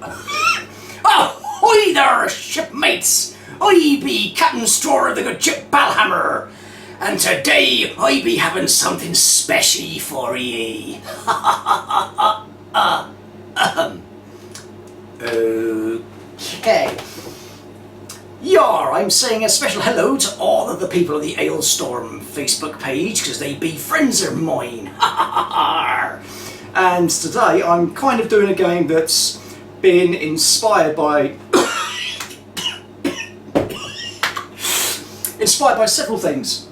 Ahoy there, shipmates! I be Captain Straw of the good ship Balhammer, and today I be having something special for ye. Okay. Yar, I'm saying a special hello to all of the people of the Alestorm Facebook page, because they be friends of mine. And today I'm kind of doing a game that's been inspired by several things.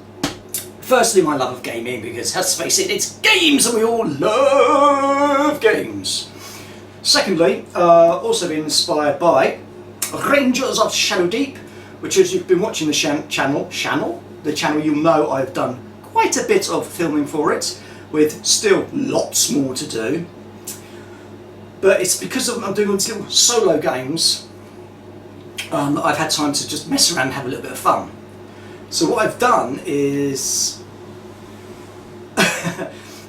Firstly, my love of gaming, because let's face it, it's games and we all love games. Secondly, also been inspired by Rangers of Shadow Deep, which, as you've been watching the channel, you'll know I've done quite a bit of filming for it, with still lots more to do. But it's because I'm doing these little solo games that I've had time to just mess around and have a little bit of fun. So what I've done is,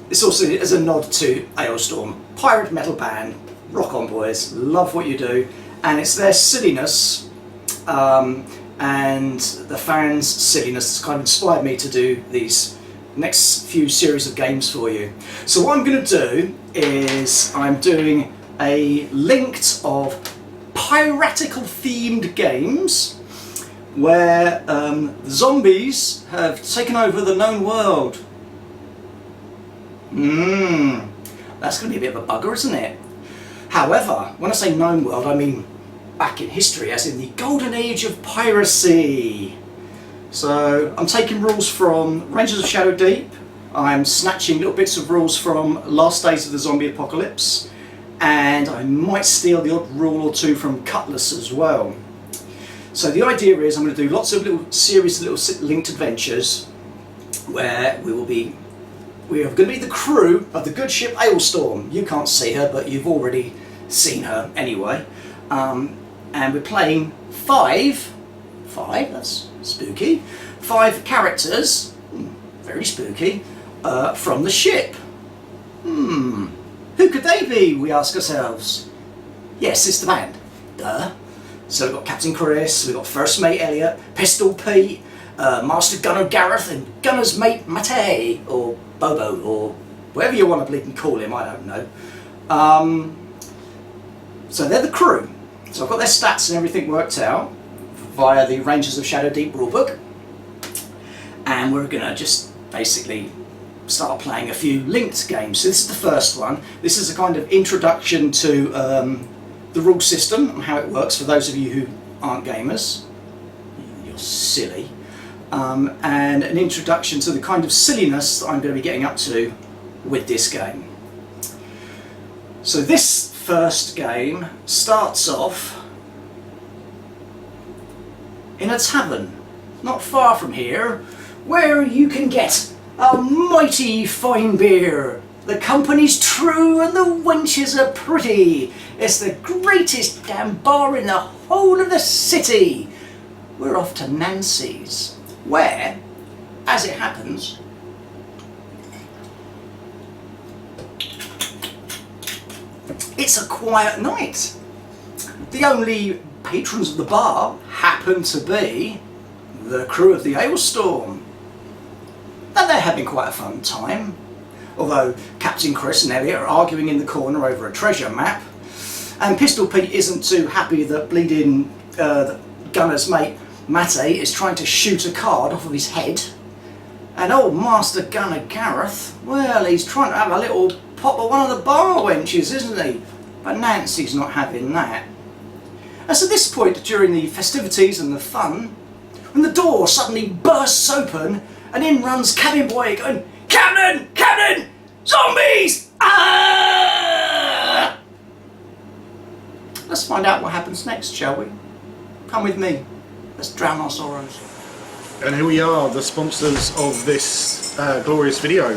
it's also as a nod to Alestorm, pirate metal band, rock on boys, love what you do, and it's their silliness and the fans' silliness that's kind of inspired me to do these next few series of games for you. So what I'm going to do is I'm doing a linked of piratical themed games where zombies have taken over the known world. That's going to be a bit of a bugger, isn't it? However, when I say known world, I mean back in history, as in the golden age of piracy. So I'm taking rules from Rangers of Shadow Deep, I'm snatching little bits of rules from Last Days of the Zombie Apocalypse, and I might steal the odd rule or two from Cutlass as well. So the idea is I'm going to do lots of little series of little linked adventures where we are going to be the crew of the good ship Alestorm. You can't see her, but you've already seen her anyway. And we're playing five, that's spooky, 5 characters, very spooky, from the ship. Who could they be, we ask ourselves? Yes, it's the band, duh. So we've got Captain Chris, we've got First Mate Elliot, Pistol Pete, Master Gunner Gareth, and Gunner's Mate Mate, or Bobo, or whatever you want to bleed and call him, I don't know. So they're the crew. So I've got their stats and everything worked out via the Rangers of Shadow Deep rulebook, and we're going to just basically start playing a few linked games. So this is the first one. This is a kind of introduction to the rule system and how it works for those of you who aren't gamers. You're silly. And an introduction to the kind of silliness that I'm going to be getting up to with this game. So this first game starts off in a tavern not far from here, where you can get a mighty fine beer. The company's true and the wenches are pretty. It's the greatest damn bar in the whole of the city. We're off to Nancy's, where, as it happens, it's a quiet night. The only patrons of the bar happen to be the crew of the Alestorm. And they're having quite a fun time. Although Captain Chris and Elliot are arguing in the corner over a treasure map. And Pistol Pete isn't too happy that bleeding Gunner's mate Mate is trying to shoot a card off of his head. And old Master Gunner Gareth, well, he's trying to have a little pop at one of the bar wenches, isn't he? But Nancy's not having that. And so at this point during the festivities and the fun, when the door suddenly bursts open and in runs Cabin Boy going, "Captain! Captain! Zombies! Ah!" Let's find out what happens next, shall we? Come with me. Let's drown our sorrows. And here we are, the sponsors of this glorious video.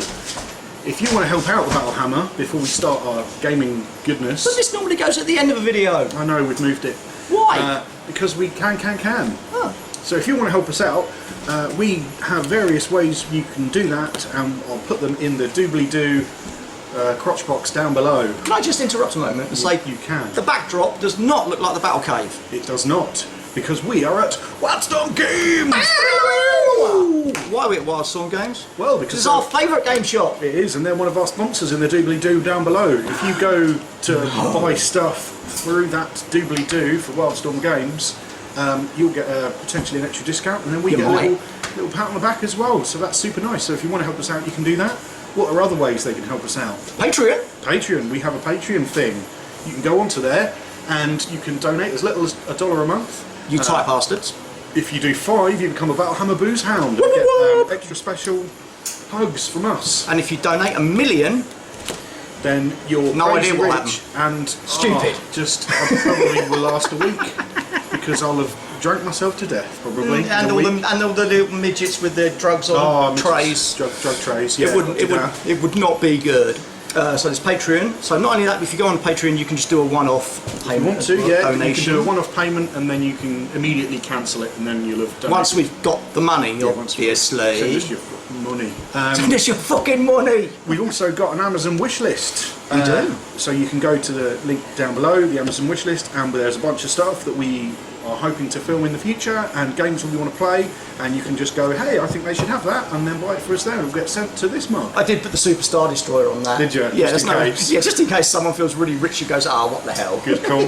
If you want to help out with Battlehammer before we start our gaming goodness... But this normally goes at the end of a video. I know, we've moved it. Why? Because we can. Oh. So if you want to help us out, we have various ways you can do that, and I'll put them in the doobly-doo crotch box down below. Can I just interrupt a moment and say You can. the backdrop does not look like the battle cave? It does not, because we are at Wildstorm Games! Why are we at Wildstorm Games? Well, because This is our favourite game shop. it is, and they're one of our sponsors in the doobly-doo down below. If you go to buy stuff through that doobly-doo for Wildstorm Games, you'll get potentially an extra discount, and then we You get might. a little pat on the back as well, so that's super nice. So if you want to help us out, you can do that. What are other ways they can help us out? Patreon. Patreon, we have a Patreon thing. You can go onto there, and you can donate as little as $1 a month. You tight bastards. If you do 5, you become a Battlehammer Booze Hound and Whoop, get whoop. extra special hugs from us. And if you donate $1 million, Then you're No crazy idea what rich and Stupid. I probably will last a week because I'll have drank myself to death probably. and all the little midgets with their drugs on trays. drug trays. Yeah, It would not be good. So there's Patreon. So not only that, but if you go on Patreon, you can just do a one-off If you payment. want to, as well, yeah, you donation. can do a one-off payment and then you can immediately cancel it and then you'll have done Once we've got the money, once we- obviously. Send us your fucking money. Send us your fucking money. We've also got an Amazon wish list. We do. So you can go to the link down below, the Amazon wish list, and there's a bunch of stuff that we are hoping to film in the future and games that we want to play, and you can just go, hey, I think they should have that, and then buy it for us there, and it'll get sent to this mark. I did put the Super Star Destroyer on that. Did you? Yeah, Just in case. Yeah, just in case someone feels really rich and goes, what the hell? Good call.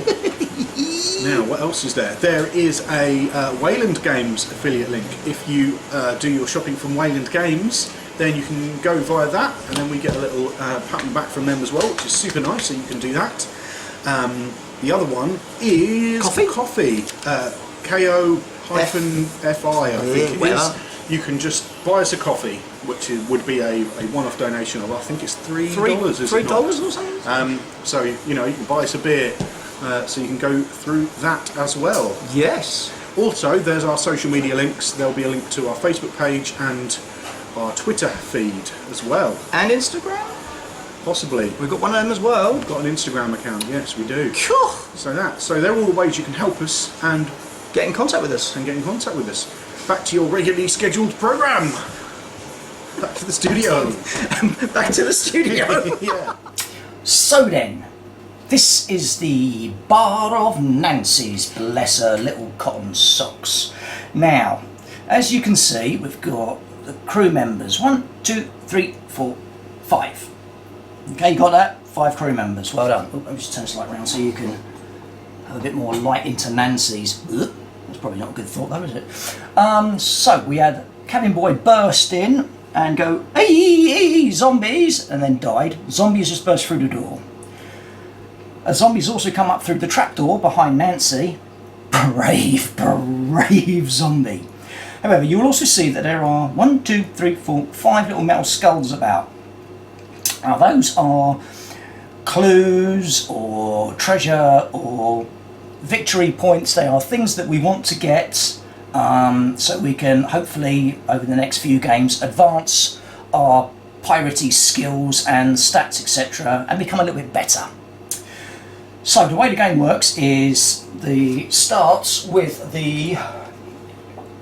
Now, what else is there? There is a Wayland Games affiliate link. If you do your shopping from Wayland Games, then you can go via that, and then we get a little pat on the back from them as well, which is super nice, so you can do that. The other one is Coffee. KO-FI, I think it is. You can just buy us a coffee, which would be a one-off donation of, I think it's $3. is it $3 not? or something? So, you know, you can buy us a beer, so you can go through that as well. Yes. Also, there's our social media links. There'll be a link to our Facebook page and our Twitter feed as well. And Instagram? Possibly. We've got one of them as well. We've got an Instagram account, yes we do. Phew. So they're all the ways you can help us and Get in contact with us. get in contact with us. Back to your regularly scheduled programme. Back to the studio. Back to the studio. Yeah. So then, this is the bar of Nancy's, bless her little cotton socks. Now, as you can see, we've got the crew members. 1, 2, 3, 4, 5. Okay, you got that? 5 crew members. Well done. Oh, let me just turn this light around so you can have a bit more light into Nancy's. Ugh. That's probably not a good thought though, is it? So we had cabin boy burst in and go, hey, zombies, and then died. Zombies just burst through the door. Zombies also come up through the trapdoor behind Nancy. Brave zombie. However, you will also see that there are 1, 2, 3, 4, 5 little metal skulls about. Now those are clues or treasure or victory points. They are things that we want to get so we can hopefully over the next few games advance our piratey skills and stats, etc., and become a little bit better. So the way the game works is starts with the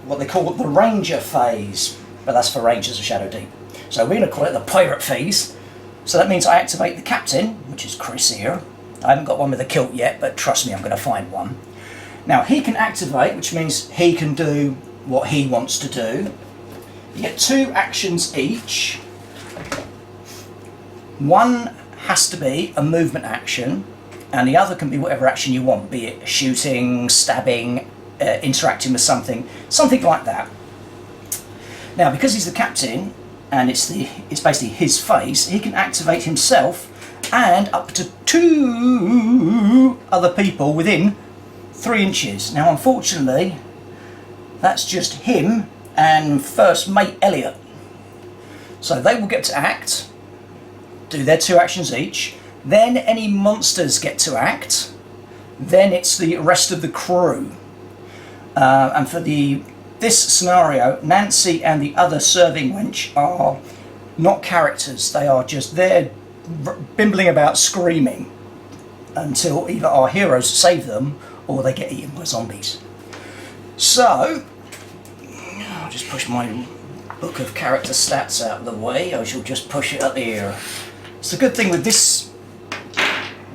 what they call the Ranger phase, but that's for Rangers of Shadow Deep. So we're going to call it the Pirate phase. So that means I activate the captain, which is Chris here. I haven't got one with a kilt yet, but trust me, I'm going to find one. Now he can activate, which means he can do what he wants to do. You get 2 actions each. One has to be a movement action, and the other can be whatever action you want, be it shooting, stabbing, interacting with something like that. Now, because he's the captain, and it's basically his phase, he can activate himself and up to 2 other people within 3 inches. Now, unfortunately, that's just him and first mate Elliot. So they will get to act, do their 2 actions each. Then any monsters get to act. Then it's the rest of the crew. And for this scenario, Nancy and the other serving wench are not characters. They are just there bimbling about screaming until either our heroes save them or they get eaten by zombies. So, I'll just push my book of character stats out of the way. I shall just push it up here. It's a good thing with this,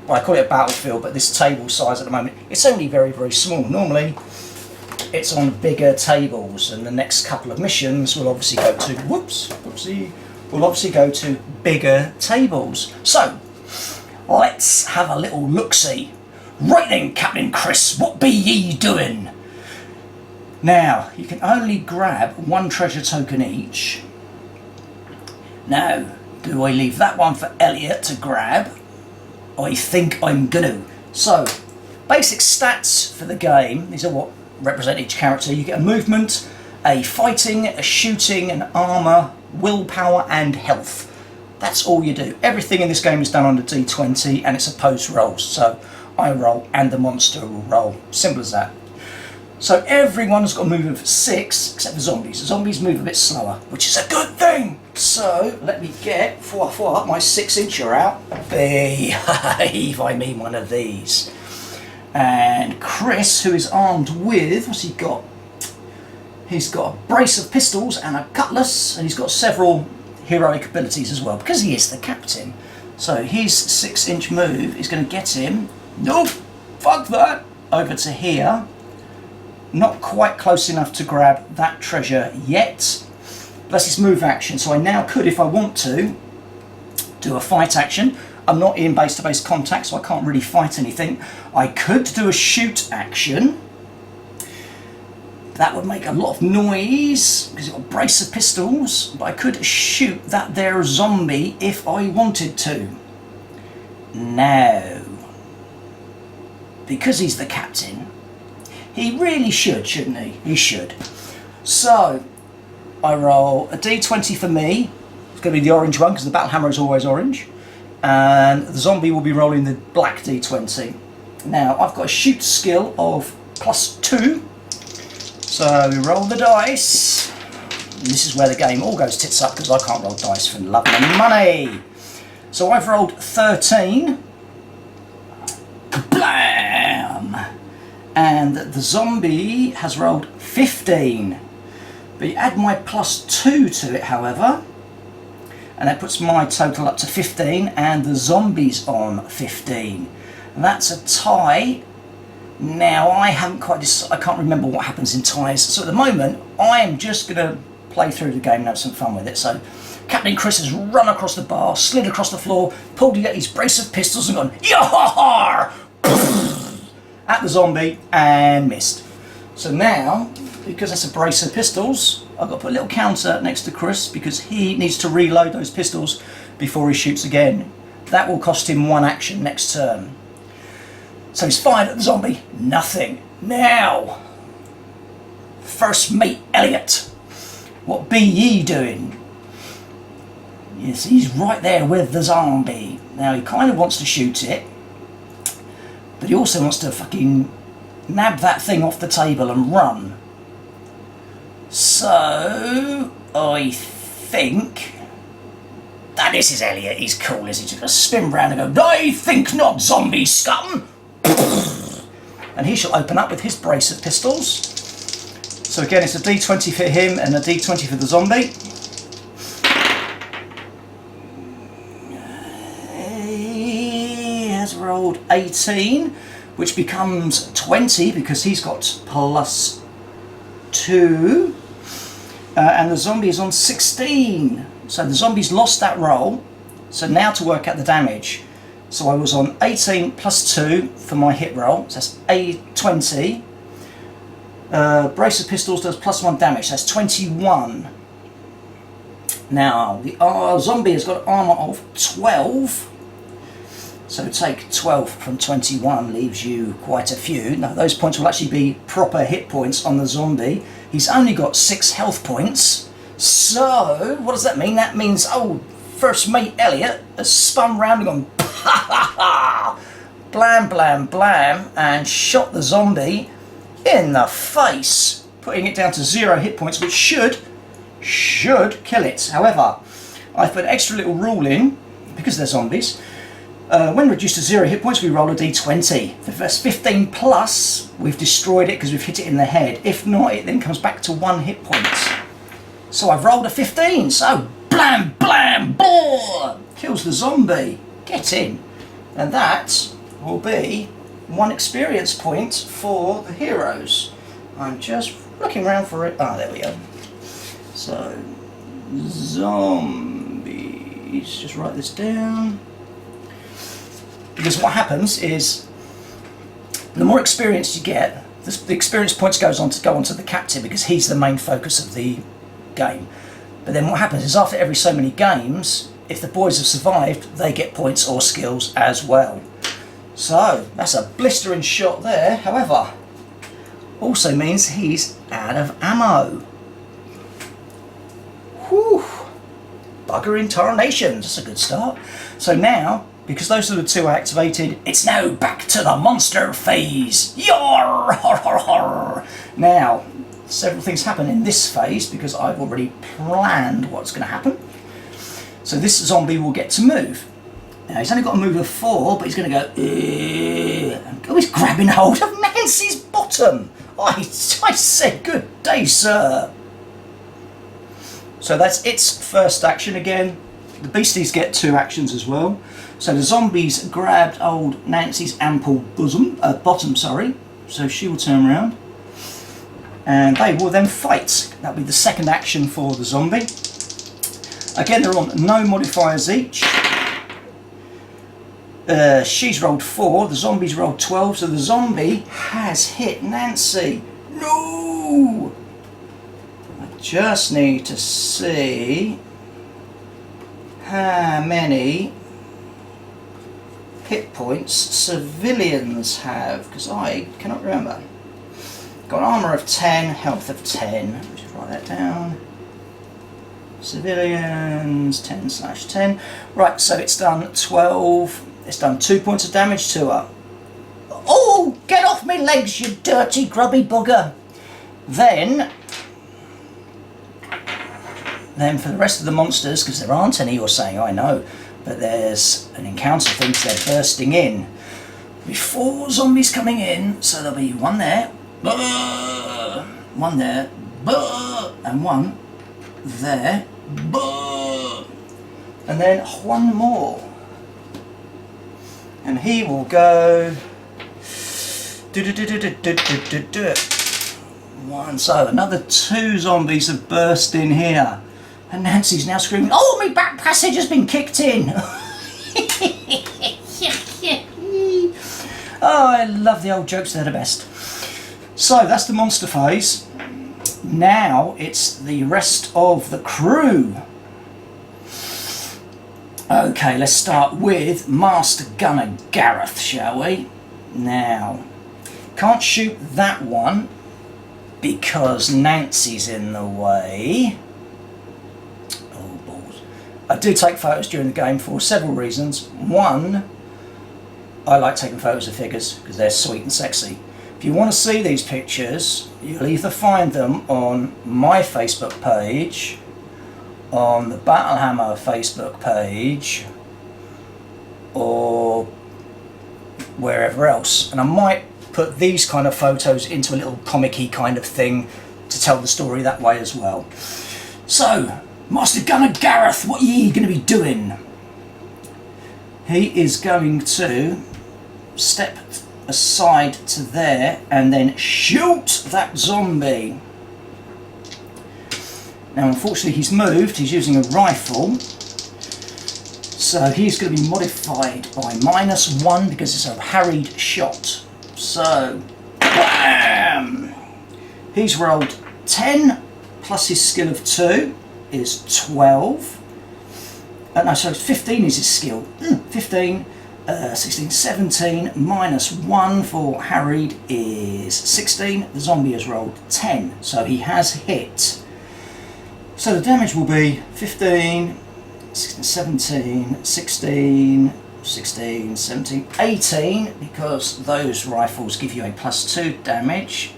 well, I call it a battlefield, but this table size at the moment, it's only very, very small. Normally, it's on bigger tables, and the next couple of missions will obviously go to, will obviously go to bigger tables. So, let's have a little look-see. Right then, Captain Chris, what be ye doing? Now, you can only grab one treasure token each. Now, do I leave that one for Elliot to grab? I think I'm gonna. So, basic stats for the game. These are what represent each character. You get a movement, a fighting, a shooting, an armour, willpower and health. That's all you do. Everything in this game is done on the D20 and it's a post roll. So, I roll and the monster will roll. Simple as that. So everyone's got a move of 6, except for zombies. The zombies move a bit slower, which is a good thing. So let me get my 6-incher out. Behave, I mean one of these. And Chris, who is armed with, what's he got? He's got a brace of pistols and a cutlass, and he's got several heroic abilities as well, because he is the captain. So his 6-inch move is going to get him, nope, fuck that, over to here. Not quite close enough to grab that treasure yet. That's his move action. So I now could, if I want to, do a fight action. I'm not in base-to-base contact, so I can't really fight anything. I could do a shoot action. That would make a lot of noise, because it's got a brace of pistols. But I could shoot that there zombie if I wanted to. Now, because he's the captain, he really should, shouldn't he? He should. So, I roll a d20 for me. It's going to be the orange one, because the battle hammer is always orange. And the zombie will be rolling the black d20. Now, I've got a shoot skill of +2. So, we roll the dice. And this is where the game all goes tits up, because I can't roll dice for love and money. So, I've rolled 13. Kablam! And the zombie has rolled 15. But you add my +2 to it, however, and that puts my total up to 15, and the zombie's on 15. And that's a tie. Now, I haven't quite decided, I can't remember what happens in ties. So at the moment, I am just going to play through the game and have some fun with it. So, Captain Chris has run across the bar, slid across the floor, pulled out his brace of pistols and gone, yah-ha-ha! At the zombie and missed. So now, because that's a brace of pistols, I've got to put a little counter next to Chris because he needs to reload those pistols before he shoots again. That will cost him 1 action next turn. So he's fired at the zombie, nothing. Now, first mate Elliot, what be ye doing? Yes, he's right there with the zombie. Now he kind of wants to shoot it, but he also wants to fucking nab that thing off the table and run. So, I think that this is Elliot. He's cool, is he? Just gonna spin round and go, I think not, zombie scum! And he shall open up with his brace of pistols. So again, it's a d20 for him and a d20 for the zombie. He has rolled 18, which becomes 20 because he's got +2. And the zombie is on 16. So the zombie's lost that roll. So now to work out the damage. So I was on 18 +2 for my hit roll. So that's A20. Brace of pistols does +1 damage. That's 21. Now the zombie has got armor of 12. So take 12 from 21 leaves you quite a few. Now those points will actually be proper hit points on the zombie. He's only got 6 health points. So what does that mean? That means, oh, first mate Elliot has spun round and gone ha ha ha, blam blam blam, and shot the zombie in the face, putting it down to 0 hit points, which should kill it. However, I've put an extra little rule in because they're zombies. When reduced to 0 hit points, we roll a d20. If that's 15 plus, we've destroyed it because we've hit it in the head. If not, it then comes back to 1 hit point. So I've rolled a 15, so blam, blam, boom! kills the zombie. Get in. And that will be 1 experience point for the heroes. I'm just looking around for it. Ah, there we go. So, zombies. Just write this down. Because what happens is, the more experience you get, the experience points go on to the captain because he's the main focus of the game. But then what happens is after every so many games, if the boys have survived, they get points or skills as well. So that's a blistering shot there. However, also means he's out of ammo. Whew. Bugger in tarnations. That's a good start. So now, because those are the 2 activated, it's now back to the monster phase. Yar! Har, har, har. Now, several things happen in this phase because I've already planned what's going to happen. So this zombie will get to move. Now he's only got a move of 4, but he's going to go. Oh, he's grabbing hold of Nancy's bottom. I said, good day, sir. So that's its first action again. The beasties get 2 actions as well. So the zombies grabbed old Nancy's ample bottom, sorry. So she will turn around. And they will then fight. That'll be the second action for the zombie. Again, they're on no modifiers each. She's rolled 4, the zombie's rolled 12, so the zombie has hit Nancy. No! I just need to see how many hit points civilians have, because I cannot remember. Got armour of 10, health of 10. Let me just write that down. Civilians, 10/10. Right, so it's done 12. It's done 2 points of damage to her. Oh, get off me legs, you dirty grubby bugger. Then for the rest of the monsters, because there aren't any, you're saying, I know, but there's an encounter thinks they're bursting in. There'll be 4 zombies coming in, so there'll be 1 there, 1 there, and 1 there, and then 1 more. And he will go. One. So another 2 zombies have burst in here, and Nancy's now screaming, "Oh, my back passage has been kicked in!" Oh, I love the old jokes. They're the best. So that's the monster phase. Now it's the rest of the crew. Okay, let's start with Master Gunner Gareth, shall we? Now, can't shoot that one because Nancy's in the way. Oh, balls. I do take photos during the game for several reasons. One, I like taking photos of figures because they're sweet and sexy. If you want to see these pictures, you'll either find them on my Facebook page, on the Battlehammer Facebook page, or wherever else. And I might put these kind of photos into a little comic-y kind of thing to tell the story that way as well. So, Master Gunner Gareth, what are ye going to be doing? He is going to step aside to there and then shoot that zombie. Now unfortunately he's moved, he's using a rifle, so he's going to be modified by -1 because it's a harried shot. So, bam! He's rolled 10 plus his skill of 2 is 12. No, sorry, 15 is his skill. 15, 16, 17 -1 for harried is 16. The zombie has rolled 10, so he has hit. So the damage will be 15, 16, 17, 16, 16, 17, 18, because those rifles give you a +2 damage,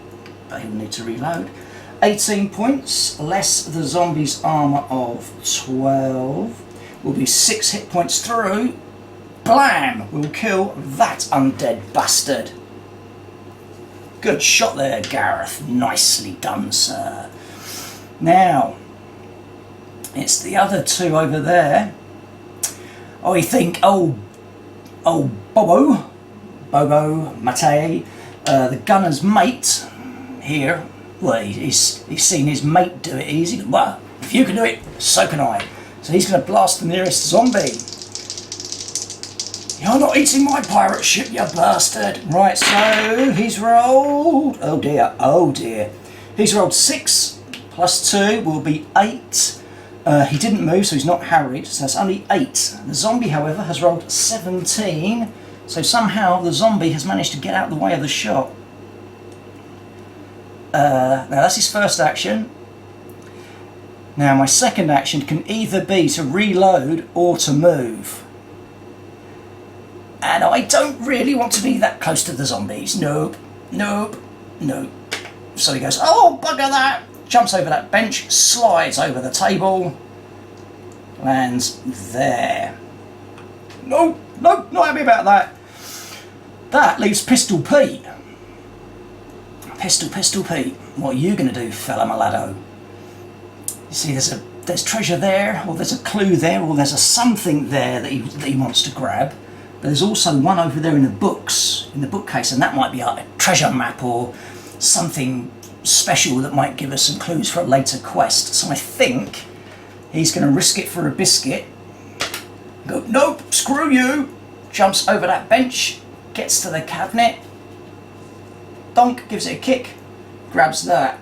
but he'll need to reload. 18 points, less the zombie's armour of 12, will be 6 hit points through. Blam! We'll kill that undead bastard. Good shot there, Gareth. Nicely done, sir. Now, it's the other 2 over there. I think old Bobo Matei, the gunner's mate here, well, he's seen his mate do it easy. Well, if you can do it, so can I. So he's going to blast the nearest zombie. You're not eating my pirate ship, you bastard. Right, so he's rolled, oh dear. He's rolled 6 plus 2 will be 8. He didn't move, so he's not harried, so that's only 8. The zombie, however, has rolled 17, so somehow the zombie has managed to get out of the way of the shot. Now that's his first action. Now my second action can either be to reload or to move. And I don't really want to be that close to the zombies. Nope. So he goes, oh, bugger that! Jumps over that bench, slides over the table, lands there. No, not happy about that. That leaves Pistol Pete. Pistol Pete, what are you going to do, fella malado? You see, there's treasure there, or there's a clue there, or there's a something there that he wants to grab. But there's also one over there in the books, in the bookcase, and that might be a treasure map or something special that might give us some clues for a later quest. So I think he's going to risk it for a biscuit. Go, nope, screw you. Jumps over that bench, gets to the cabinet. Donk, gives it a kick, grabs that.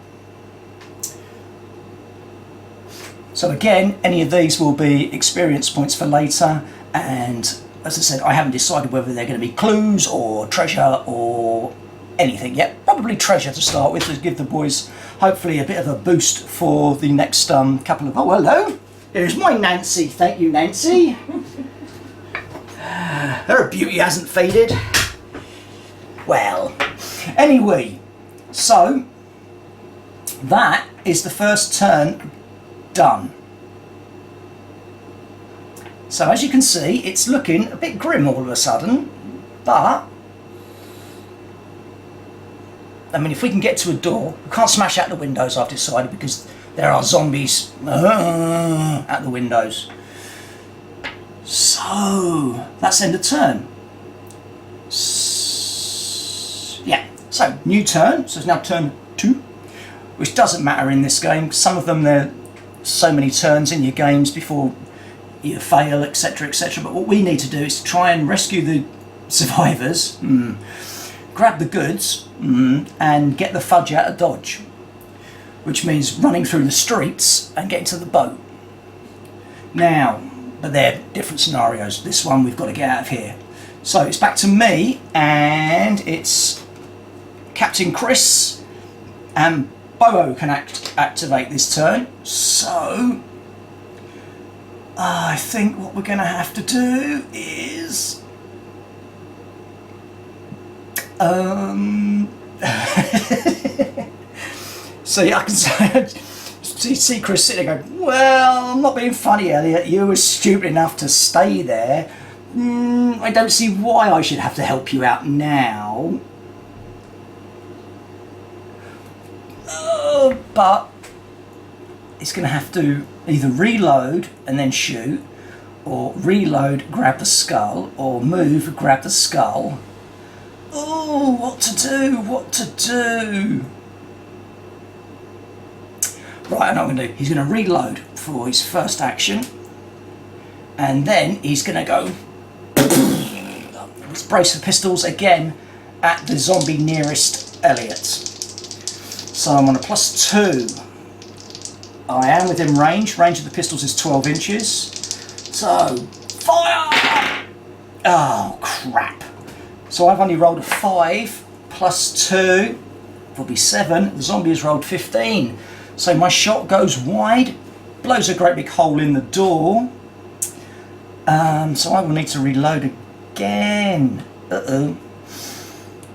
So again, any of these will be experience points for later, and as I said, I haven't decided whether they're going to be clues or treasure or anything yet. Probably treasure to start with, to give the boys hopefully a bit of a boost for the next couple of... Oh, hello! Here's my Nancy. Thank you, Nancy. Her beauty hasn't faded. Well, anyway, so that is the first turn done. So as you can see, it's looking a bit grim all of a sudden, but I mean, if we can get to a door, we can't smash out the windows, I've decided, because there are zombies at the windows. So that's end of turn. Yeah, so new turn, so it's now turn 2, which doesn't matter in this game. Some of them, there are so many turns in your games before you fail, etc, etc. But what we need to do is to try and rescue the survivors, grab the goods, and get the fudge out of Dodge, which means running through the streets and getting to the boat. Now, but they're different scenarios. This one we've got to get out of here. So it's back to me, and it's Captain Chris, and Bobo can activate this turn. So I think what we're going to have to do is so yeah, I can see Chris sitting there going, well, I'm not being funny, Elliot, you were stupid enough to stay there. I don't see why I should have to help you out now. But he's going to have to either reload and then shoot, or reload, grab the skull, or move, grab the skull. Oh, what to do? Right, I know what I'm going to do. He's going to reload for his first action, and then he's going to go let's brace for pistols again at the zombie nearest Elliot. So I'm on a +2. I am within range. Range of the pistols is 12 inches. So, fire! Oh, crap. So I've only rolled a 5, +2 will be 7. The zombie has rolled 15. So my shot goes wide, blows a great big hole in the door. So I will need to reload again.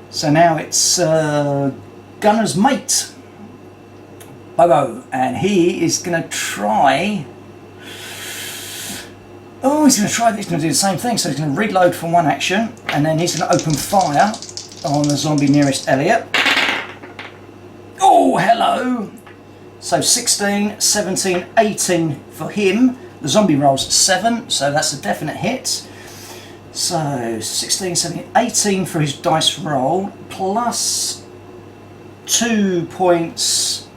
So now it's gunner's mate, Bobo, and he is going to try... Oh, he's going to try this. He's going to do the same thing. So he's going to reload for one action, and then he's going to open fire on the zombie nearest Elliot. Oh, hello. So 16, 17, 18 for him. The zombie rolls 7, so that's a definite hit. So 16, 17, 18 for his dice roll, plus 2 points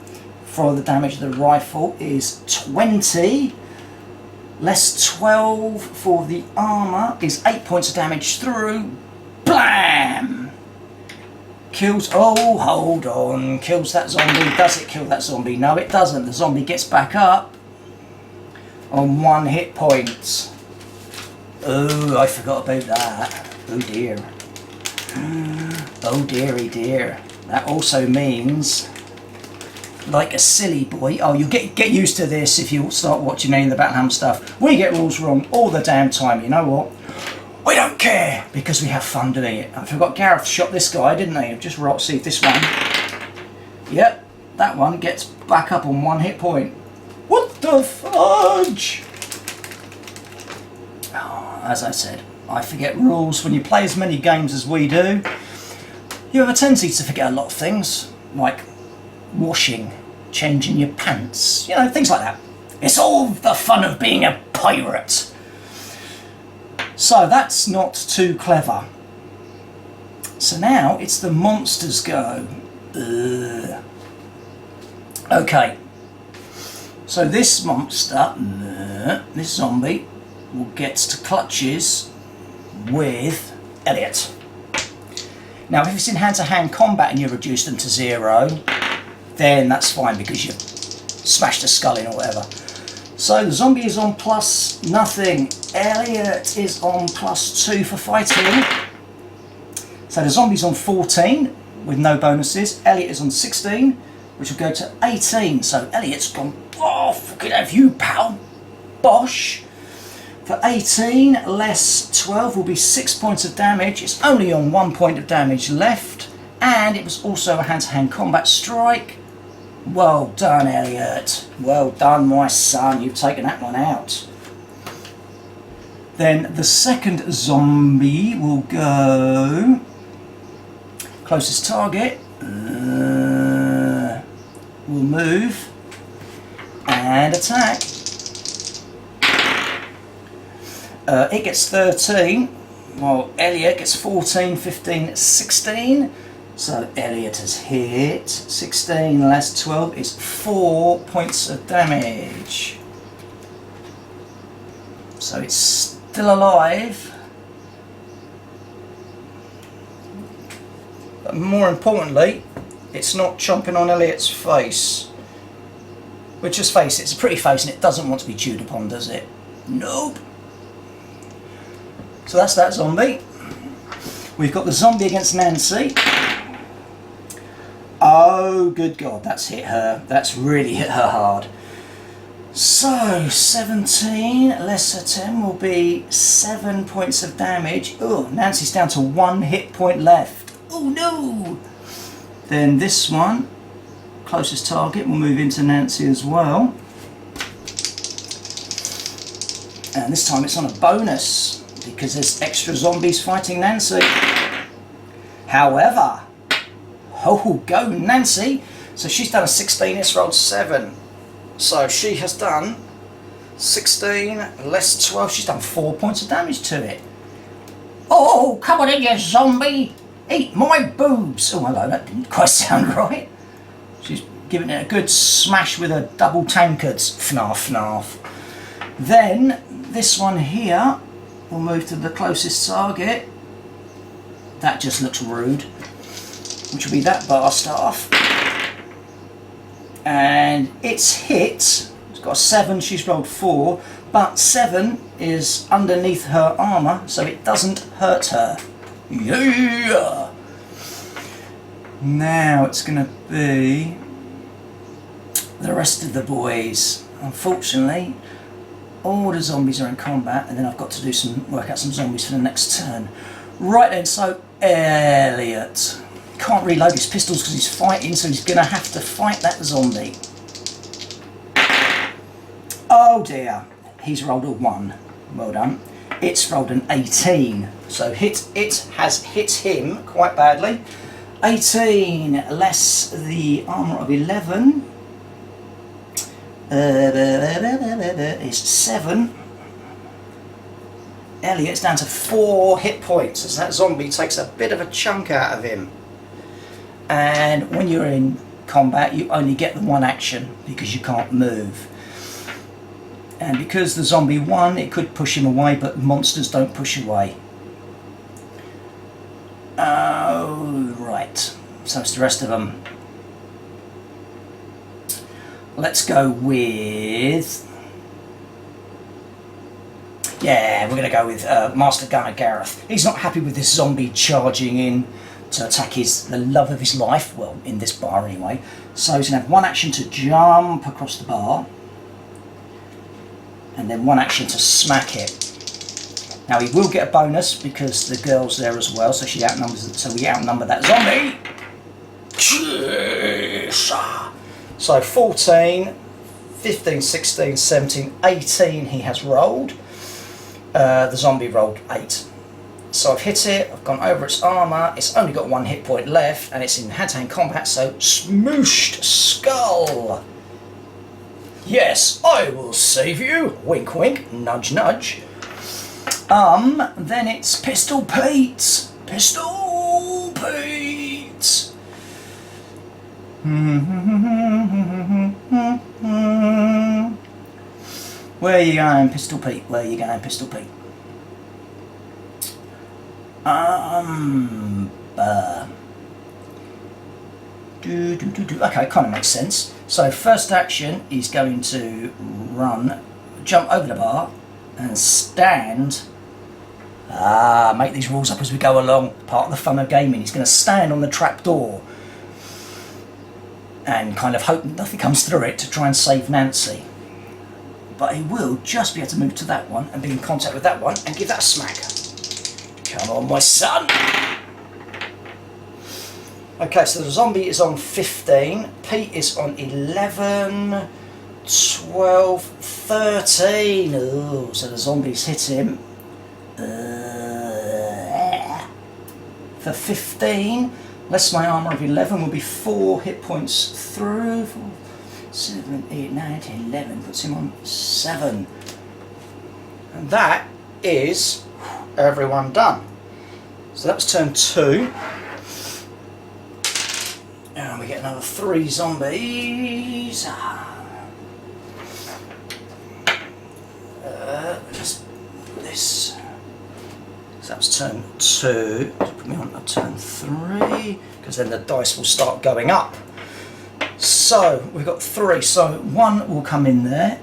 for the damage of the rifle is 20. Less 12 for the armour is 8 points of damage through. Blam! Kills, oh hold on, kills that zombie. Does it kill that zombie? No it doesn't. The zombie gets back up on 1 hit point. Oh, I forgot about that. Oh dear. Oh dearie dear. That also means, like a silly boy, oh, you get used to this if you start watching any of the Battleham stuff. We get rules wrong all the damn time. You know what? We don't care because we have fun doing it. I forgot Gareth shot this guy, didn't he? Just roll, see if this one. Yep, that one gets back up on 1 hit point. What the fudge? Oh, as I said, I forget rules. When you play as many games as we do, you have a tendency to forget a lot of things, like washing, changing your pants, you know, things like that. It's all the fun of being a pirate. So that's not too clever. So now it's the monsters go. Ugh. Okay. So this monster, this zombie, will get to clutches with Elliot. Now if it's in hand-to-hand combat and you reduce them to 0, then that's fine because you smashed a skull in or whatever. So the zombie is on plus nothing. Elliot is on plus 2 for fighting. So the zombie's on 14 with no bonuses. Elliot is on 16, which will go to 18. So Elliot's gone, oh, fucking have you, pal. Bosh. For 18, less 12 will be 6 points of damage. It's only on 1 point of damage left. And it was also a hand-to-hand combat strike. Well done, Elliot. Well done, my son. You've taken that one out. Then the second zombie will go closest target. Will move and attack. It gets 13, while Elliot gets 14, 15, 16. So Elliot has hit. 16 less 12 is 4 points of damage. So it's still alive. But more importantly, it's not chomping on Elliot's face. But just face it, it's a pretty face and it doesn't want to be chewed upon, does it? Nope. So that's that zombie. We've got the zombie against Nancy. Oh, good God, that's hit her. That's really hit her hard. So, 17 less 10 will be 7 points of damage. Oh, Nancy's down to 1 hit point left. Oh no! Then this one, closest target, will move into Nancy as well. And this time it's on a bonus because there's extra zombies fighting Nancy. However, oh, go Nancy! So she's done a 16, it's rolled 7. So she has done 16 less 12, she's done 4 points of damage to it. Oh, come on in, you zombie! Eat my boobs! Oh, hello, that didn't quite sound right. She's giving it a good smash with her double tankards. Fnarf, fnarf. Then, this one here will move to the closest target. That just looks rude. Which will be that bar staff. And it's hit. It's got a 7, she's rolled 4. But 7 is underneath her armour, so it doesn't hurt her. Yeah! Now it's going to be the rest of the boys. Unfortunately, all the zombies are in combat, and then I've got to do work out some zombies for the next turn. Right then, so Elliot can't reload his pistols because he's fighting, so he's going to have to fight that zombie. Oh dear, he's rolled a 1. Well done. It's rolled an 18, so it has hit him quite badly. 18 less the armour of 11 It's 7. Elliot's down to 4 hit points as that zombie takes a bit of a chunk out of him. And when you're in combat, you only get the one action because you can't move. And because the zombie won, it could push him away, but monsters don't push away. Oh, right. So it's the rest of them. Let's go with... Yeah, we're going to go with Master Gunner Gareth. He's not happy with this zombie charging in to attack the love of his life. Well, in this bar anyway. So he's going to have one action to jump across the bar. And then one action to smack it. Now he will get a bonus because the girl's there as well, so she outnumbers. So we outnumber that zombie. So 14, 15, 16, 17, 18 he has rolled. The zombie rolled 8. So I've hit it, I've gone over its armour, it's only got 1 hit point left, and it's in hand-to-hand combat, so smooshed skull. Yes, I will save you. Wink, wink. Nudge, nudge. Then it's Pistol Pete. Pistol Pete. Where are you going, Pistol Pete? Where are you going, Pistol Pete? Okay, kind of makes sense. So first action is going to run, jump over the bar, and stand. Make these rules up as we go along. Part of the fun of gaming. He's going to stand on the trapdoor and kind of hope nothing comes through it to try and save Nancy. But he will just be able to move to that one and be in contact with that one and give that a smack. Come on, my son. Okay, so the zombie is on 15, Pete is on 11, 12, 13. Ooh, so the zombies hit him. For 15, less my armour of 11 will be 4 hit points through. 4, 7, 8, 9, 10, 11, puts him on 7. And that is everyone done. So that was turn 2. And we get another 3 zombies. Just this. So that was turn 2. Put me on to turn 3, because then the dice will start going up. So we've got 3. So 1 will come in there.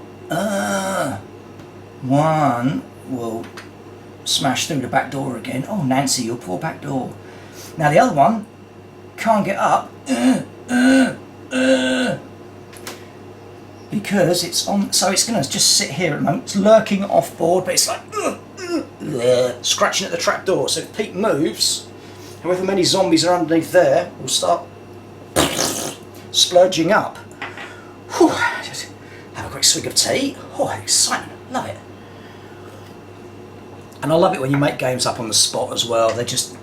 1 will smash through the back door again. Oh, Nancy, your poor back door. Now the other one can't get up because it's on. So it's going to just sit here at the moment. It's lurking off board, but it's like scratching at the trap door. So if Pete moves, however many zombies are underneath there will start splurging up. Whew. Just have a quick swig of tea. Oh, excitement! Love it. And I love it when you make games up on the spot as well. They're just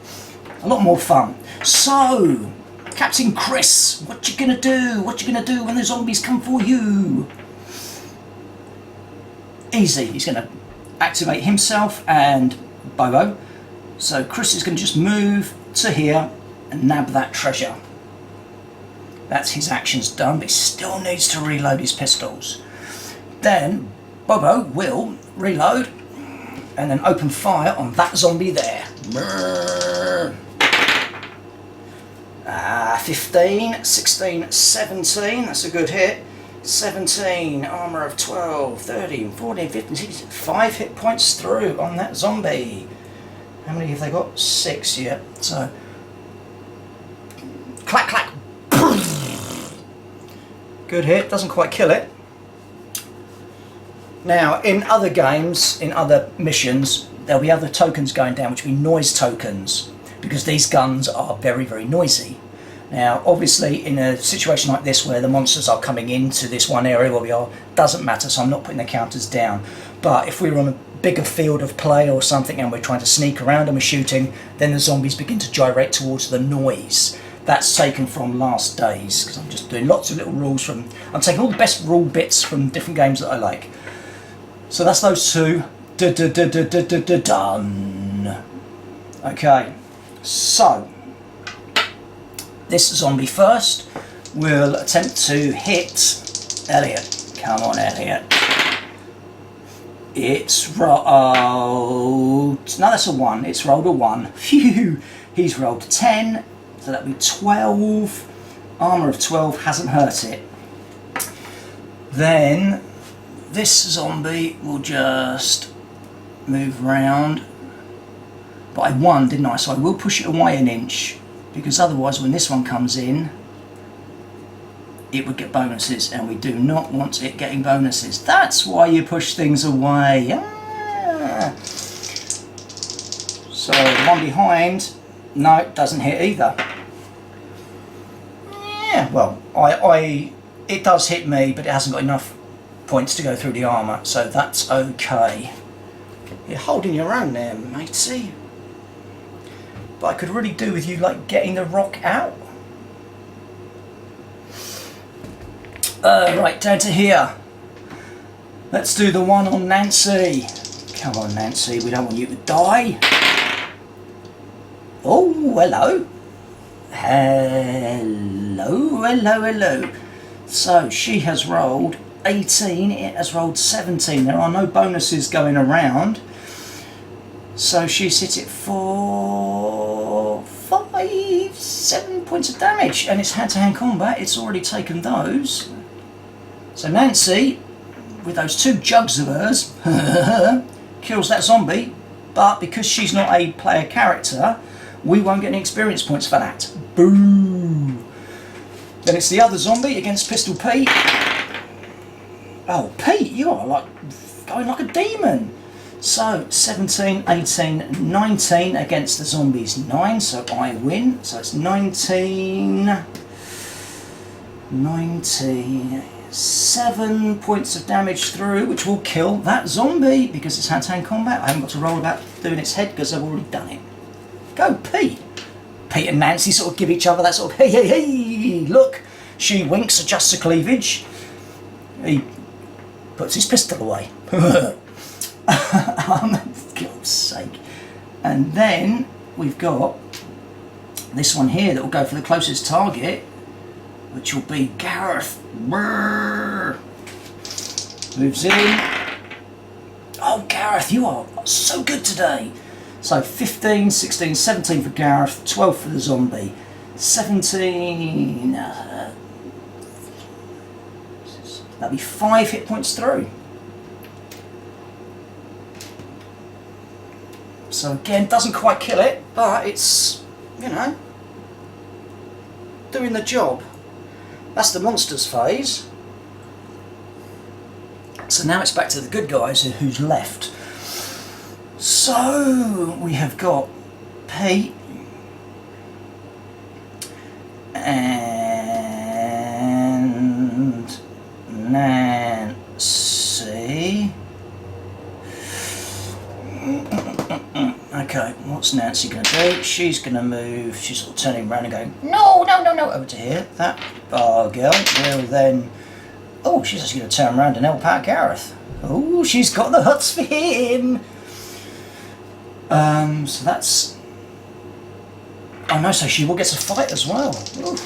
a lot more fun. So, Captain Chris, what you gonna do? What you gonna do when the zombies come for you? Easy. He's gonna activate himself and Bobo. So Chris is gonna just move to here and nab that treasure. That's his actions done, but he still needs to reload his pistols. Then Bobo will reload and then open fire on that zombie there. 15, 16, 17, that's a good hit. 17, armour of 12, 13, 14, 15, 16, 5 hit points through on that zombie. How many have they got? 6, yeah. So, clack, clack. Good hit, doesn't quite kill it. Now, in other games, in other missions, there'll be other tokens going down, which will be noise tokens, because these guns are very, very noisy. Now, obviously, in a situation like this where the monsters are coming into this one area where we are, doesn't matter, so I'm not putting the counters down. But if we're on a bigger field of play or something and we're trying to sneak around and we're shooting, then the zombies begin to gyrate towards the noise. That's taken from Last Days, because I'm just doing lots of little rules from... I'm taking all the best rule bits from different games that I like. So that's those two. Done. Okay, so this zombie first. We'll attempt to hit Elliot. Come on, Elliot. It's rolled... No, that's a 1. It's rolled a 1. Phew. He's rolled a 10. So that'll be 12. Armour of 12 hasn't hurt it. Then this zombie will just move round. But I won, didn't I? So I will push it away an inch. Because otherwise when this one comes in, it would get bonuses, and we do not want it getting bonuses. That's why you push things away. Ah. So the one behind, no, it doesn't hit either. Yeah, well, it does hit me, but it hasn't got enough points to go through the armour, so that's okay. You're holding your own there, matey. But I could really do with you, like, getting the rock out. Right, down to here. Let's do the one on Nancy. Come on, Nancy, we don't want you to die. Oh, hello. Hello. So, she has rolled 18, it has rolled 17. There are no bonuses going around. So, she sits at 4, 5, 7 points of damage. And it's hand-to-hand combat, it's already taken those. So Nancy, with those 2 jugs of hers, kills that zombie, but because she's not a player character, we won't get any experience points for that. Boo! Then it's the other zombie against Pistol Pete. Oh, Pete, you are like going like a demon. So 17, 18, 19 against the zombies 9, so I win. So it's 19, 7 points of damage through, which will kill that zombie because it's hand-to-hand combat. I haven't got to roll about doing its head because I've already done it. Go, Pete. Pete and Nancy sort of give each other that sort of hey, look. She winks, adjusts her cleavage. He puts his pistol away. For God's sake. And then we've got this one here that will go for the closest target, which will be Gareth. Brrr. Moves in. Oh, Gareth, you are so good today. So 15, 16, 17 for Gareth, 12 for the zombie, 17. That'll be 5 hit points through. So again, doesn't quite kill it, but it's, you know, doing the job. That's the monsters phase. So now it's back to the good guys who's left. So we have got Pete and Nancy. Okay, what's Nancy going to do? She's going to move, she's sort of turning around and going, no, over to here. That bar girl will then, oh, she's actually going to turn around and help out Gareth. Oh, she's got the huts for him. So that's, oh no, so she will get to fight as well. Oof.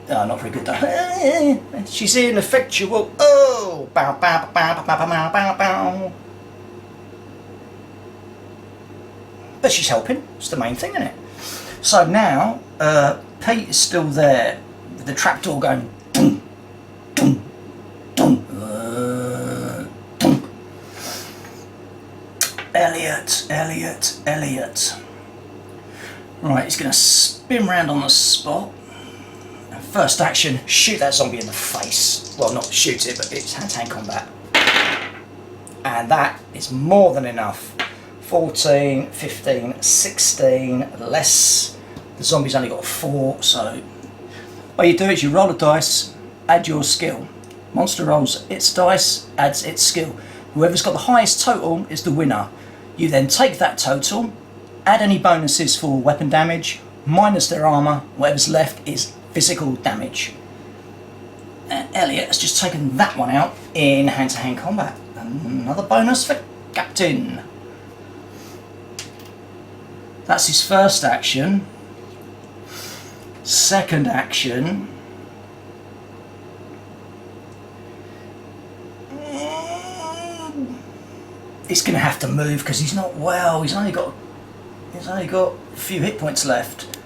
Oh, not very good though. She's ineffectual. Oh, bow, bow, bow, bow, bow, bow, bow, bow. But she's helping. It's the main thing, isn't it? So now, Pete is still there with the trapdoor going dum, dum, dum, dum. Elliot. Right, he's going to spin round on the spot. And first action, shoot that zombie in the face. Well, not shoot it, but it's hand-to-hand combat. And that is more than enough. 14, 15, 16, less. The zombie's only got 4, so what you do is you roll a dice, add your skill. Monster rolls its dice, adds its skill. Whoever's got the highest total is the winner. You then take that total, add any bonuses for weapon damage, minus their armour, whatever's left is physical damage. Elliot has just taken that one out in hand-to-hand combat. Another bonus for Captain. That's his first action. Second action. He's going to have to move because he's not well. He's only got a few hit points left.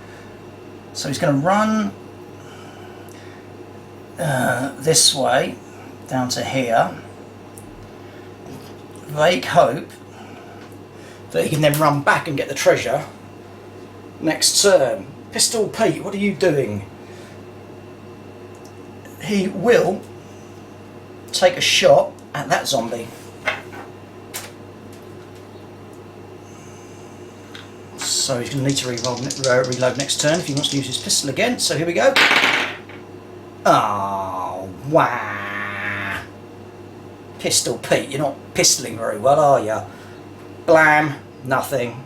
So he's going to run this way down to here. Vague hope that he can then run back and get the treasure next turn. Pistol Pete, what are you doing? He will take a shot at that zombie. So he's going to need to reload next turn if he wants to use his pistol again. So here we go. Oh, wow. Pistol Pete, you're not pistoling very well, are you? Blam, nothing.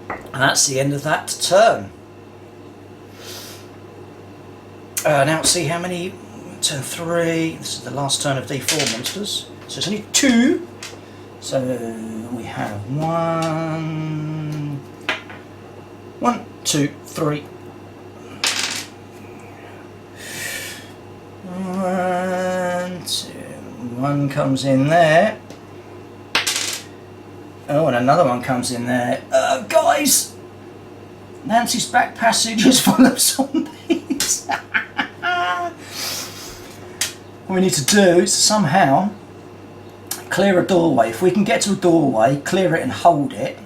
And that's the end of that turn. Now let's see how many. Turn 3. This is the last turn of D4 monsters. So it's only 2. So we have 1, 2, 3. 1, 2. 1 comes in there. Oh, and another one comes in there. Guys, Nancy's back passage is full of zombies. What we need to do is somehow clear a doorway. If we can get to a doorway, clear it and hold it,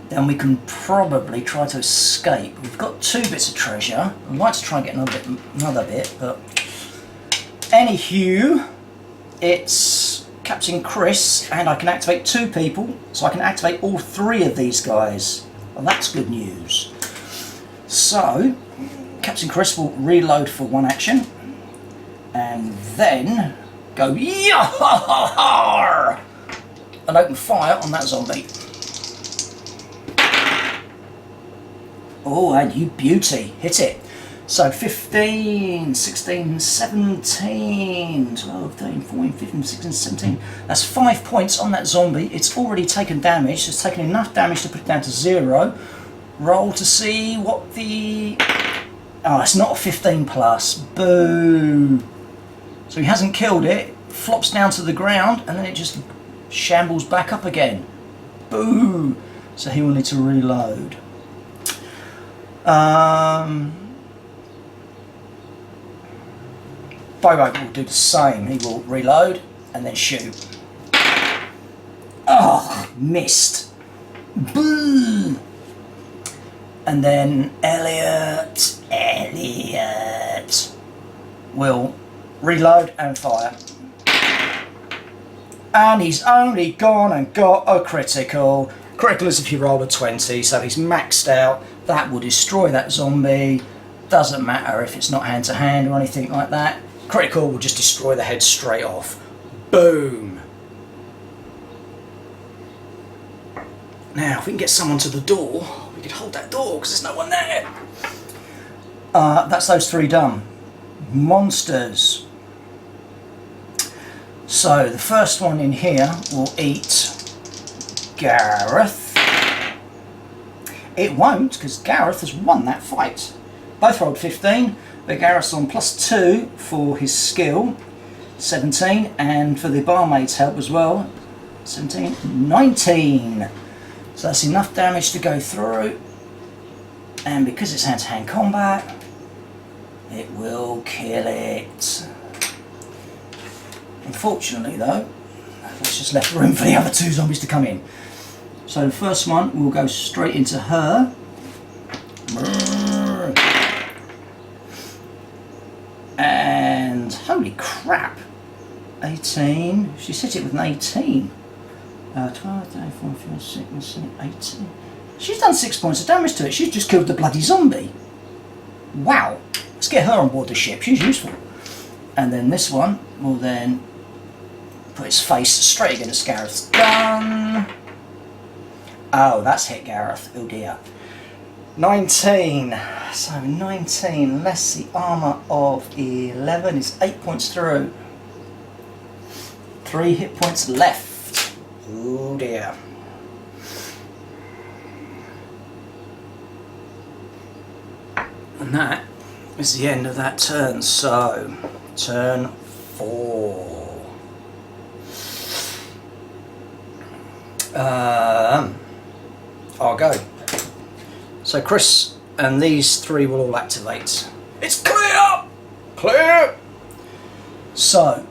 then we can probably try to escape. We've got 2 bits of treasure. I'd like to try and get another bit, but anywho, it's Captain Chris, and I can activate 2 people, so I can activate all 3 of these guys. Well, that's good news. So, Captain Chris will reload for 1 action, and then go yah and open fire on that zombie. Oh, and you beauty, hit it. So 15, 16, 17, 12, 13, 14, 15, 16, 17. That's 5 points on that zombie. It's already taken damage. It's taken enough damage to put it down to 0. Roll to see what the... Oh, it's not a 15 plus. Boo. So he hasn't killed it. Flops down to the ground and then it just shambles back up again. Boo. So he will need to reload. Bobo will do the same. He will reload and then shoot. Oh, missed. Boo. And then Elliot will reload and fire. And he's only gone and got a critical. Critical is if you roll a 20, so he's maxed out. That will destroy that zombie. Doesn't matter if it's not hand to hand or anything like that. Critical will just destroy the head straight off. Boom. Now, if we can get someone to the door, we could hold that door because there's no one there. That's those 3 done. Monsters. So the first one in here will eat Gareth. It won't, because Gareth has won that fight. Both rolled 15, but Gareth's on +2 for his skill, 17, and for the barmaid's help as well, 17, 19. So that's enough damage to go through, and because it's hand-to-hand combat, it will kill it. Unfortunately though, that's just left room for the other 2 zombies to come in. So the first one will go straight into her. And holy crap, 18, she's hit it with an 18. 12, 13, 14, 15, 16, 18. She's done 6 points of damage to it. She's just killed the bloody zombie. Wow, let's get her on board the ship, she's useful. And then this one will then Put his face straight against Gareth's gun. Oh, that's hit Gareth. Oh dear. 19. So 19 less the armour of 11 is 8 points through. 3 hit points left. Oh dear. And that is the end of that turn. So, turn 4. I'll go. So Chris and these 3 will all activate. It's clear! Clear! So,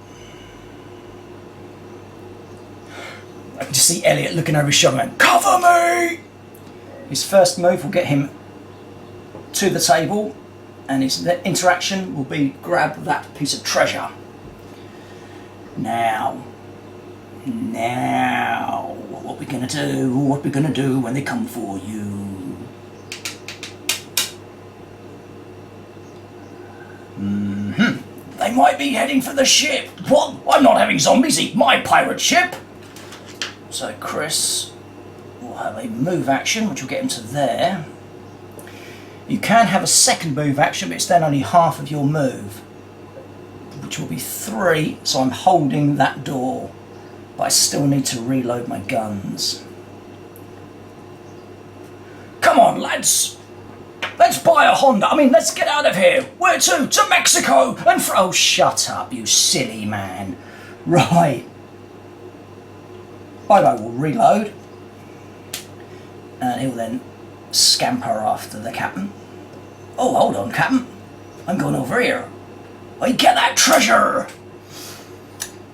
I can just see Elliot looking over his shoulder and cover me! His first move will get him to the table, and his interaction will be grab that piece of treasure. Now, what we gonna do? What we gonna do when they come for you? They might be heading for the ship. What? I'm not having zombies eat my pirate ship. So Chris will have a move action, which will get him to there. You can have a second move action, but it's then only half of your move, which will be 3, so I'm holding that door, but I still need to reload my guns. Come on, lads! Let's buy a Honda. Let's get out of here. Where to? To Mexico! And oh, shut up, you silly man. Right. Bobo will reload, and he'll then scamper after the captain. Oh, hold on, Captain. I'm going over here. I get that treasure!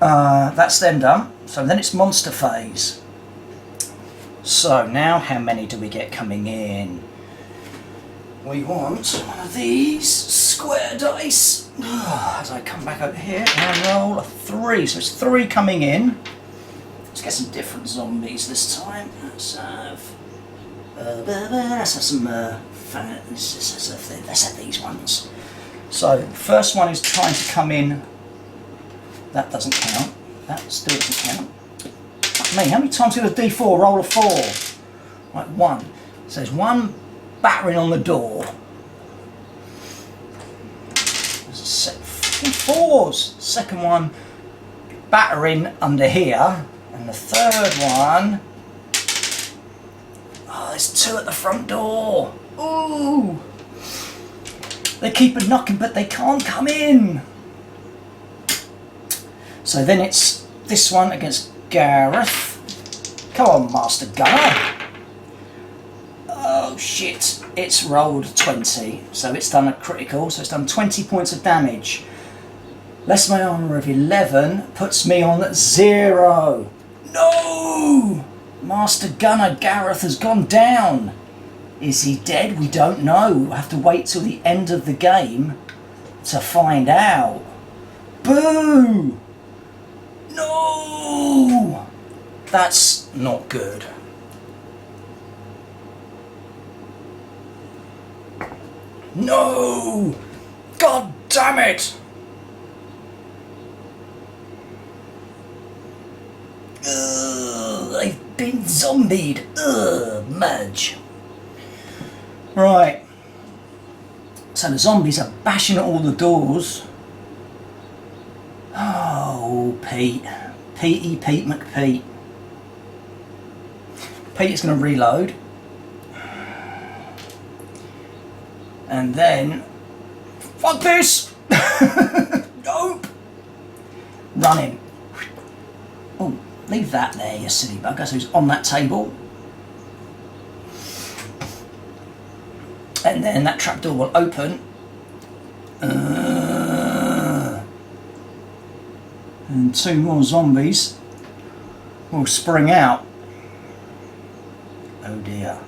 That's then done. So then it's monster phase. So now how many do we get coming in? We want one of these square dice. As I come back over here and roll a 3. So it's 3 coming in. Let's get some different zombies this time. Let's have some let's have these ones. So the first one is trying to come in. That doesn't count. That still doesn't count. Fuck me, how many times did a D4 roll a 4? Right, 1. So there's 1 battering on the door. There's a set 4s. Second one battering under here. And the third one, oh, there's 2 at the front door. Ooh! They keep a knocking, but they can't come in. So then it's this one against Gareth. Come on, Master Gunner. Oh shit! It's rolled 20, so it's done a critical. So it's done 20 points of damage. Less my armour of 11 puts me on 0. No! Master Gunner Gareth has gone down. Is he dead? We don't know. We'll have to wait till the end of the game to find out. Boo! No! That's not good. No! God damn it! Ugh, they've been zombied. Ugh, Madge. Right. So the zombies are bashing at all the doors. Oh, Pete. Pete McPete. Pete's going to reload. And then... Fuck this! Nope! Running. Oh, leave that there, you silly bugger. So he's on that table. And then that trapdoor will open. And 2 more zombies will spring out. Oh dear.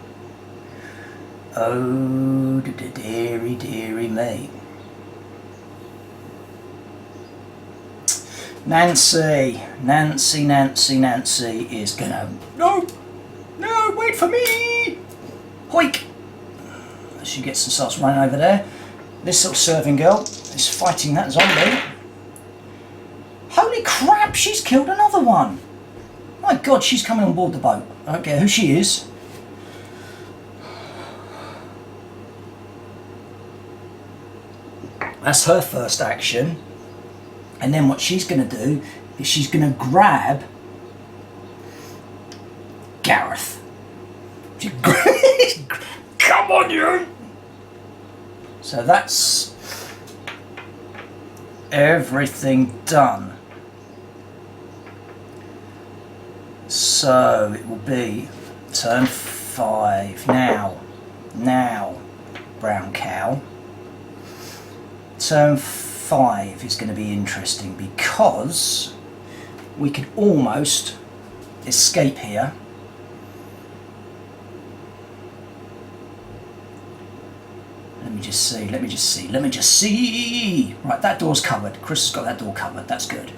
Oh dearie, dearie me. Nancy is gonna... No! No, wait for me! Hoik! She gets and starts running over there. This little serving girl is fighting that zombie. Holy crap, she's killed another one. My God, she's coming on board the boat. I don't care who she is. That's her first action. And then what she's going to do is she's going to grab Gareth. Come on, you! So that's everything done. So it will be turn 5 now, brown cow. Turn 5 is going to be interesting because we could almost escape here. Let me just see. Right, that door's covered. Chris has got that door covered. That's good.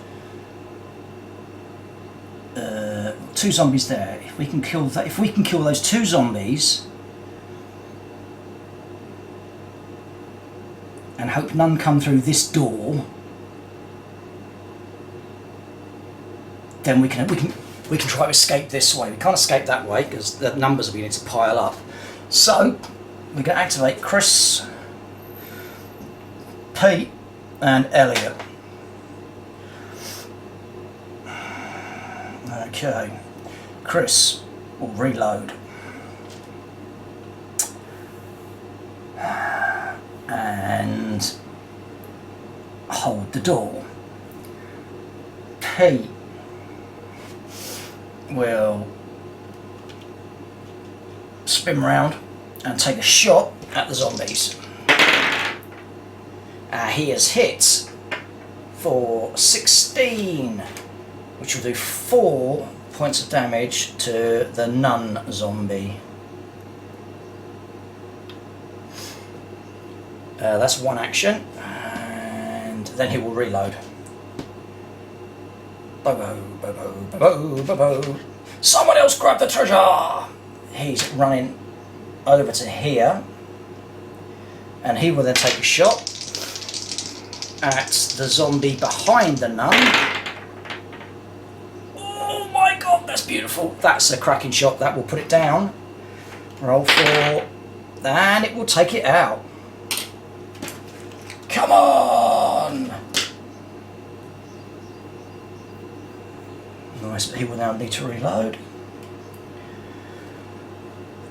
2 zombies there. If we can kill those 2 zombies, and hope none come through this door, then we can try to escape this way. We can't escape that way because the numbers are beginning to pile up. So we're going to activate Chris, Pete, and Elliot. Okay, Chris will reload. And hold the door. Pete will spin round and take a shot at the zombies. He has hit for 16, which will do 4 points of damage to the nun zombie. That's 1 action, and then he will reload. Someone else grab the treasure! He's running over to here, and he will then take a shot at the zombie behind the nun. Oh my God, that's beautiful. That's a cracking shot. That will put it down. Roll 4, and it will take it out. Come on! Nice, but he will now need to reload.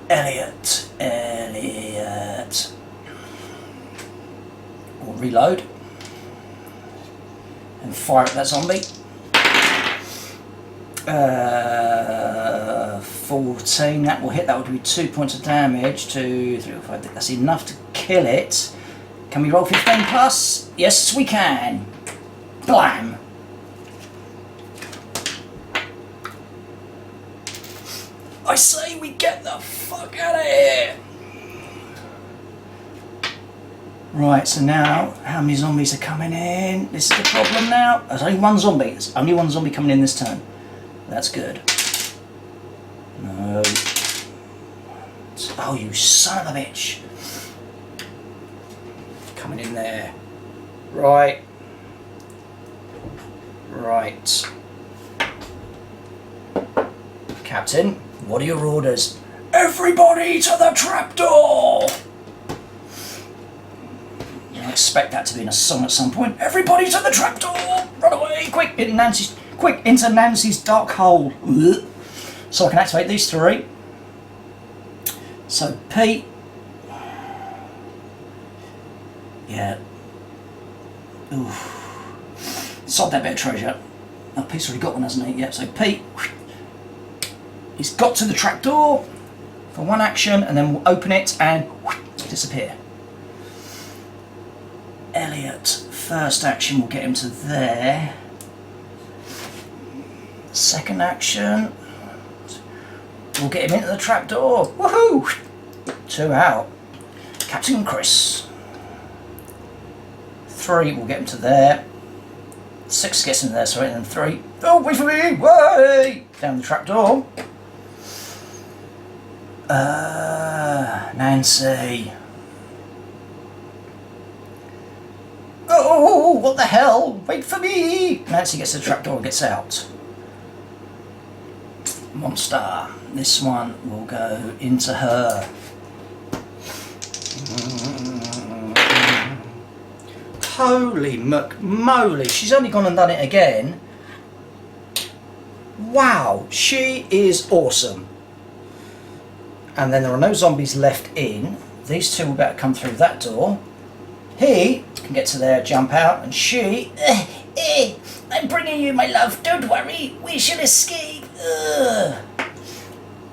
Elliot. Will reload. And fire at that zombie. 14, that will hit. That would be 2 points of damage. 2, 3, 4, 5. That's enough to kill it. Can we roll 15 plus? Yes, we can. Blam. I say we get the fuck out of here. Right, so now, how many zombies are coming in? This is the problem now. There's only 1 zombie. There's only 1 zombie coming in this turn. That's good. No. Oh, you son of a bitch. Coming in there. Right. Captain, what are your orders? Everybody to the trapdoor! I expect that to be in a song at some point. Everybody to the trapdoor! Run away! Quick into Nancy's dark hole. So I can activate these 3. So Pete. Yeah. Oof. Sod that bit of treasure. Oh, Pete's already got one, hasn't he? Yeah, so Pete. He's got to the trapdoor for 1 action, and then we'll open it and disappear. Elliot, first action will get him to there. Second action will get him into the trapdoor. Woohoo! 2 out. Captain Chris. 3 will get him to there. 6 gets him there, sorry, and then 3. Oh, wait for me! Way! Down the trapdoor. Nancy. Oh, what the hell? Wait for me! Nancy gets to the trapdoor and gets out. monster. This one will go into her. Holy moly, she's only gone and done it again. Wow, she is awesome. And then there are no zombies left in. These two will better come through that door. He can get to there, jump out, and she... I'm bringing you, my love, don't worry, we shall escape.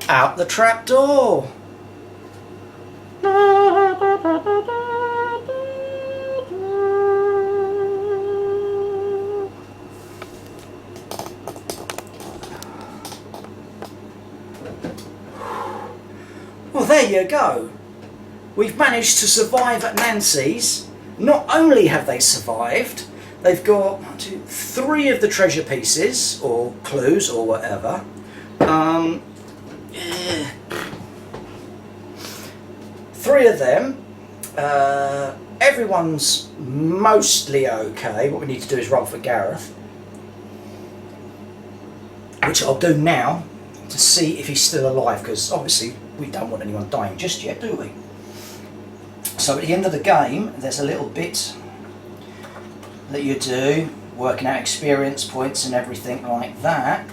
Out the trap door. Well, there you go. We've managed to survive at Nancy's. Not only have they survived, they've got 1, 2, 3 of the treasure pieces, or clues, or whatever. Three of them. Everyone's mostly okay. What we need to do is roll for Gareth, which I'll do now to see if he's still alive, because obviously we don't want anyone dying just yet, do we? So at the end of the game, there's a little bit that you do, working out experience points and everything like that.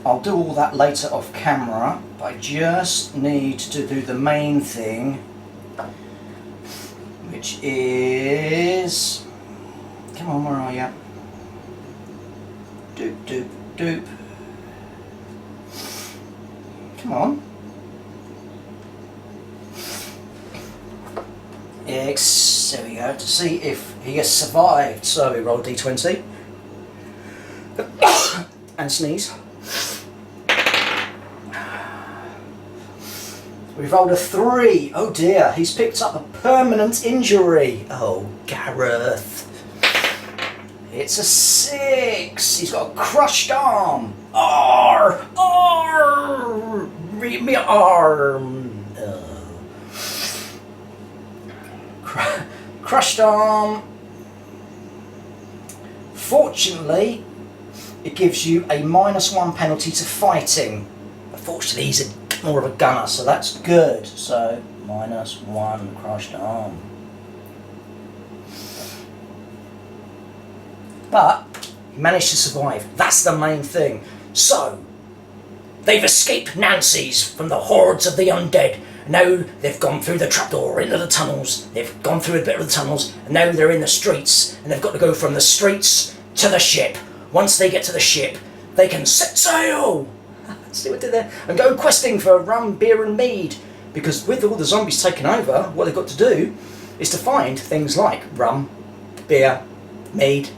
I'll do all that later off camera, but I just need to do the main thing, which is... Come on, where are you? Doop, doop, doop. Come on. There we go, to see if he has survived. So we roll a d20 and sneeze. We've rolled a 3. Oh dear, he's picked up a permanent injury. Oh, Gareth. It's a 6. He's got a crushed arm. Arr! Arr! Me arm. Crushed arm. Fortunately, it gives you a -1 penalty to fighting. But fortunately, he's more of a gunner, so that's good. So -1 crushed arm. But he managed to survive. That's the main thing. So they've escaped Nancy's from the hordes of the undead. Now they've gone through the trapdoor into the tunnels. They've gone through a bit of the tunnels, and now they're in the streets, and they've got to go from the streets to the ship. Once they get to the ship, they can set sail. See what I did there? And go questing for rum, beer, and mead. Because with all the zombies taken over, what they've got to do is to find things like rum, beer, mead,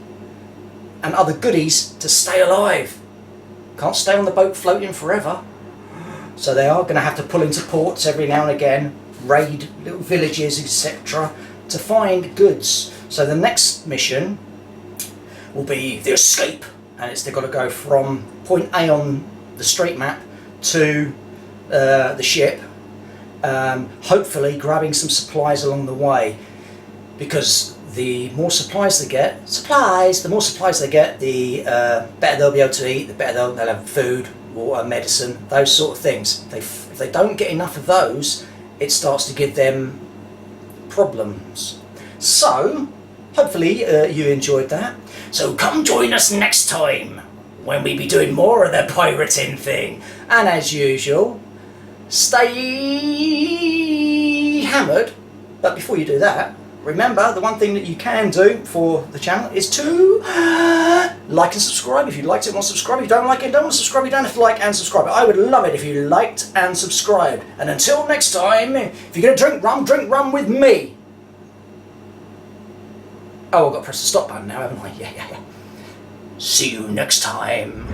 and other goodies to stay alive. Can't stay on the boat floating forever. So they are going to have to pull into ports every now and again, raid little villages, etc., to find goods. So the next mission will be the escape, and they've got to go from point A on the street map to the ship, hopefully grabbing some supplies along the way, because the more supplies they get, the more supplies they get, the better they'll be able to eat, the better they'll have food, water, medicine, those sort of things. If they don't get enough of those, it starts to give them problems. So, hopefully you enjoyed that. So come join us next time, when we be doing more of the pirating thing. And as usual, stay hammered. But before you do that, remember, the one thing that you can do for the channel is to like and subscribe. If you liked it, want to subscribe. If you don't like it, don't want to subscribe. You don't have to like and subscribe. I would love it if you liked and subscribed. And until next time, if you're going to drink rum with me. Oh, I've got to press the stop button now, haven't I? Yeah. See you next time.